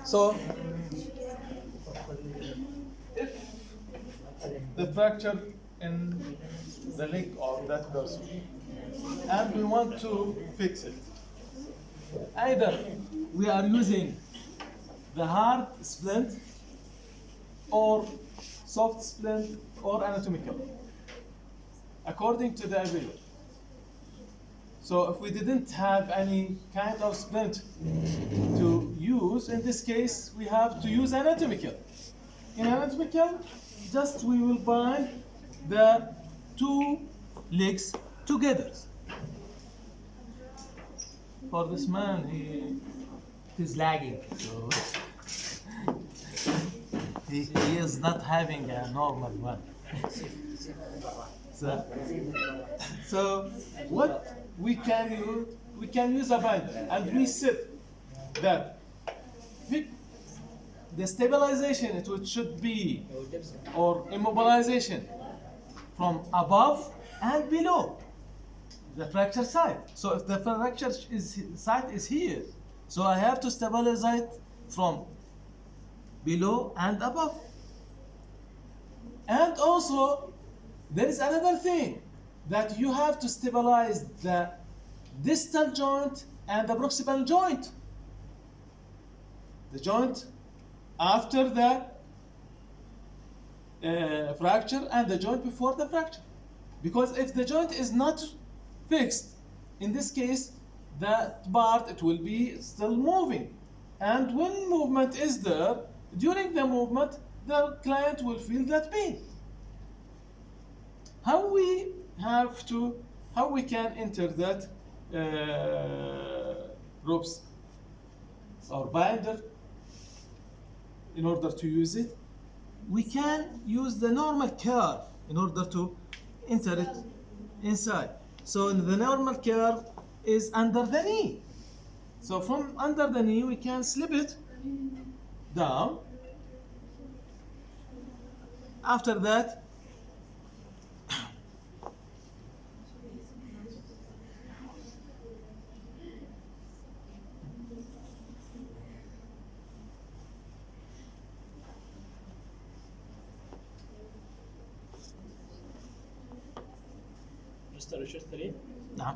So if the fracture in the leg of that person and we want to fix it, either we are using the hard splint or soft splint or anatomical according to the ability. So if we didn't have any kind of splint to use, in this case we have to use anatomical. In anatomical, just we will bind the two legs together. For this man, he is lagging. So he is not having a normal one. So what we can use a binder, and we said that the stabilization it should be or immobilization from above and below the fracture site. So if the fracture site is here, so I have to stabilize it from below and above. And also there is another thing, that you have to stabilize the distal joint and the proximal joint. The joint after the fracture and the joint before the fracture. Because if the joint is not fixed, in this case, that part it will be still moving. And when movement is there, during the movement, the client will feel that pain. How we can enter that ropes or binder in order to use it? We can use the normal curve in order to enter it inside. So the normal curve is under the knee. So from under the knee we can slip it down. After that, Mr. 3? نعم.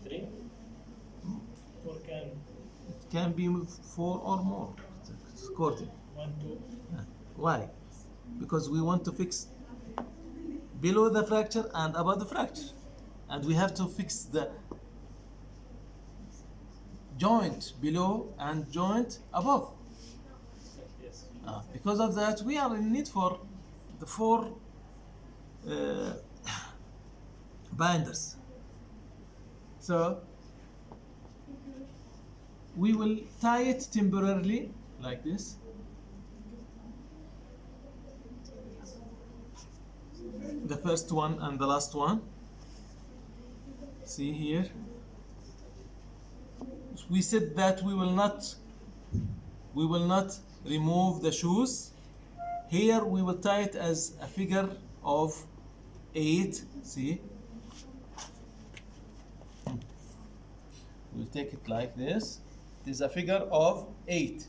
3? Or can It can be 4 or more. According. 1, 2? Why? Because we want to fix below the fracture and above the fracture, and we have to fix the joint below and joint above. Yes. Because of that, we are in need for the 4 binders. So we will tie it temporarily like this. The first one and the last one. See here. We said that we will not remove the shoes. Here we will tie it as a figure of 8. See. We'll take it like this. It is a figure of 8.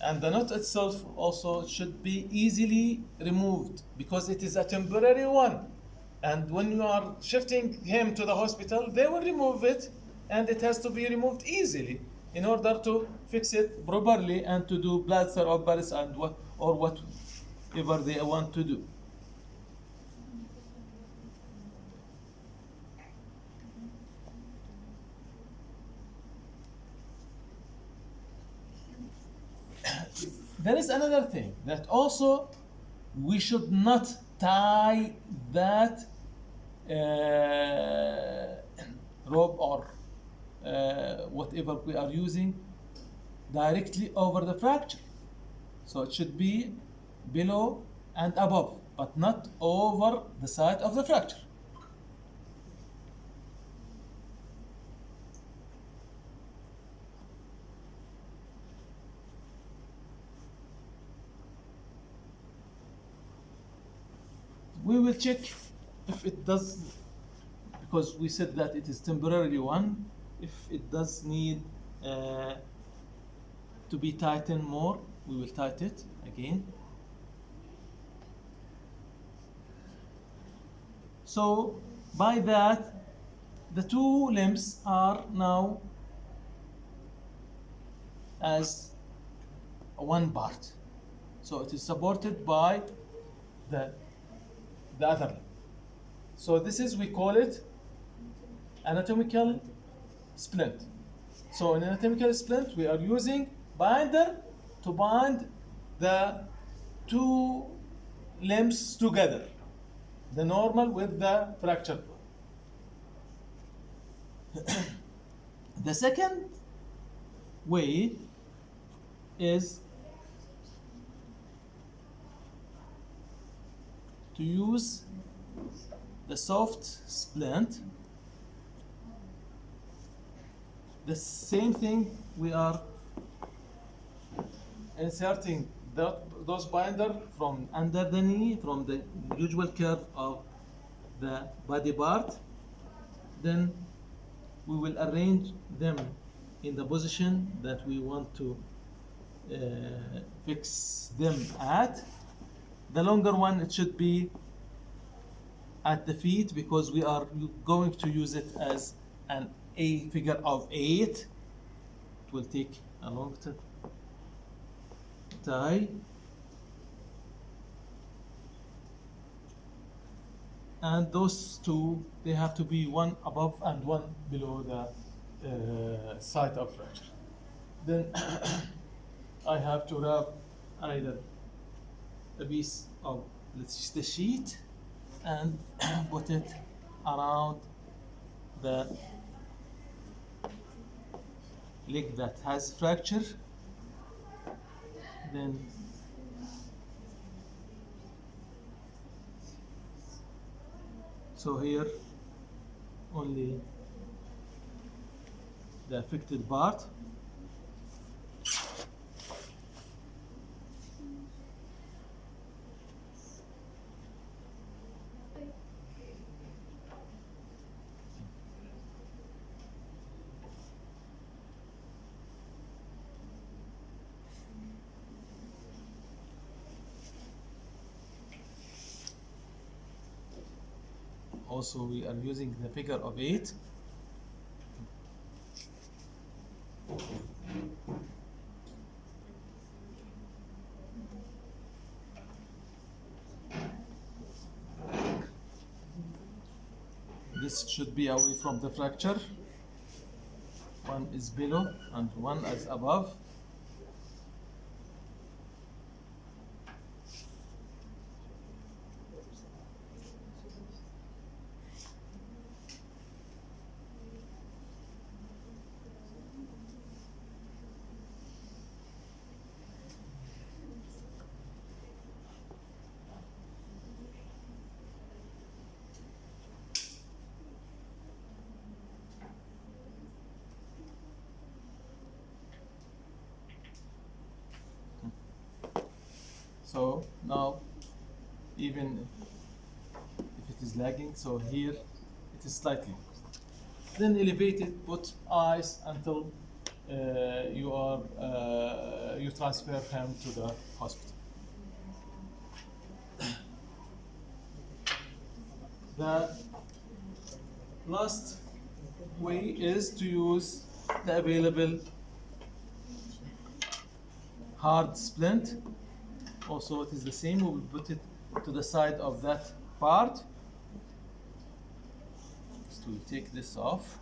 And the knot itself also should be easily removed because it is a temporary one. And when you are shifting him to the hospital, they will remove it, and it has to be removed easily in order to fix it properly and to do plaster or Paris and whatever they want to do. There is another thing that also we should not tie that rope or whatever we are using directly over the fracture. So it should be below and above, but not over the side of the fracture. we will check if it does, because we said that it is temporarily one, if it does need to be tightened more, we will tighten it again. So by that, the two limbs are now as one part. So it is supported by the other limb. So this is, we call it anatomical splint. So in anatomical splint, we are using binder to bind the two limbs together, the normal with the fractured one. The second way is to use the soft splint. The same thing, we are inserting those binder from under the knee, from the usual curve of the body part. Then we will arrange them in the position that we want to fix them at. The longer one, it should be at the feet, because we are going to use it as a figure of 8. It will take a long tie. And those two, they have to be one above and one below the site of fracture. Then I have to wrap either a piece of the sheet and put it around the leg that has fracture. Then so here only the affected part. Also, we are using the figure of 8. This should be away from the fracture. One is below and one is above. So now, even if it is lagging, so here it is slightly. Then elevate it, put ice until you transfer him to the hospital. The last way is to use the available hard splint. Also, it is the same. We will put it to the side of that part. So we'll take this off.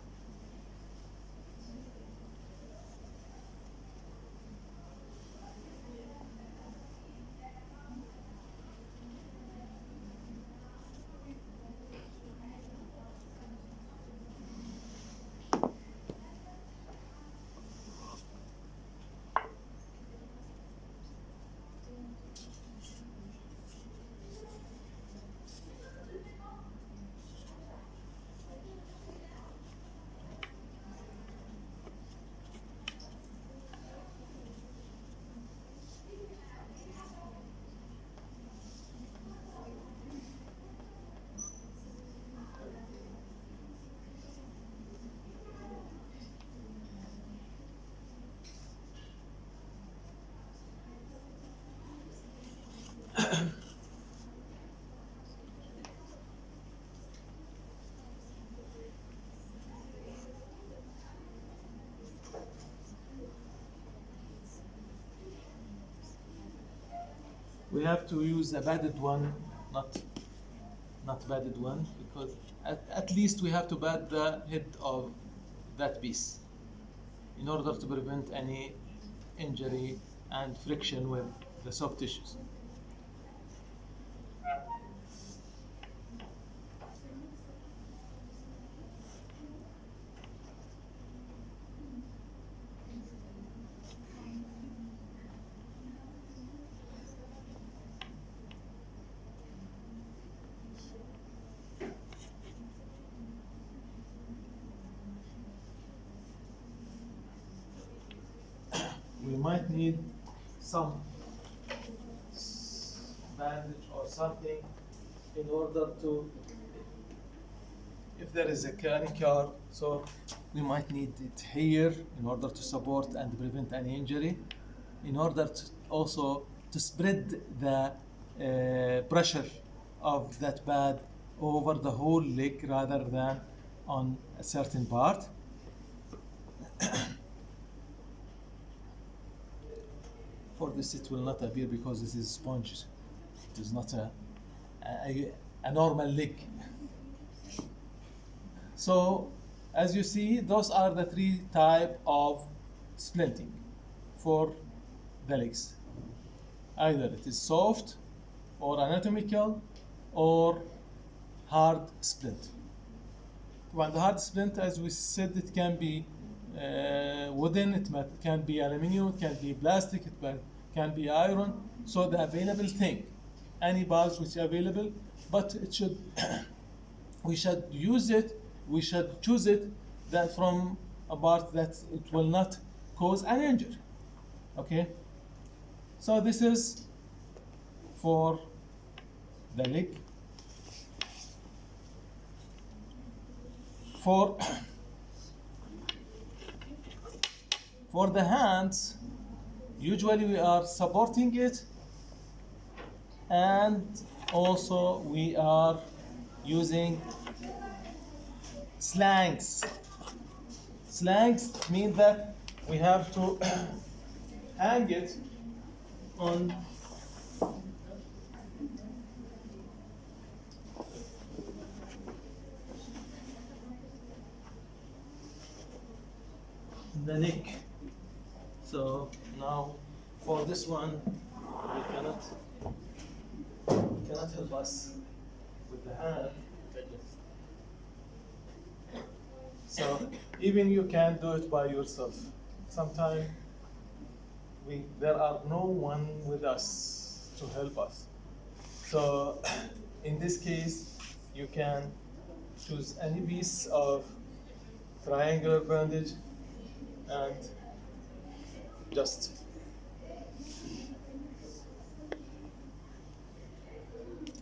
we have to use a padded one, not padded one, because at least we have to pad the head of that piece in order to prevent any injury and friction with the soft tissues. We might need some bandage or something in order to, if there is a car, so we might need it here in order to support and prevent any injury, in order to also to spread the pressure of that pad over the whole leg rather than on a certain part. For this it will not appear because this is sponge. It is not a normal leg. So as you see, those are the three types of splinting for the legs. Either it is soft or anatomical or hard splint. When the hard splint, as we said, it can be wooden, it can be aluminum, it can be plastic, it can be iron. So the available thing, any bars which are available, but it should we should use it, we should choose it that from a part that it will not cause an injury. Okay, so this is for the leg. For the hands, usually we are supporting it, and also we are using slangs. Slangs mean that we have to hang it on the neck. So now for this one, we cannot help us with the hand. So even you can do it by yourself. Sometimes there are no one with us to help us. So in this case, you can choose any piece of triangular bandage and just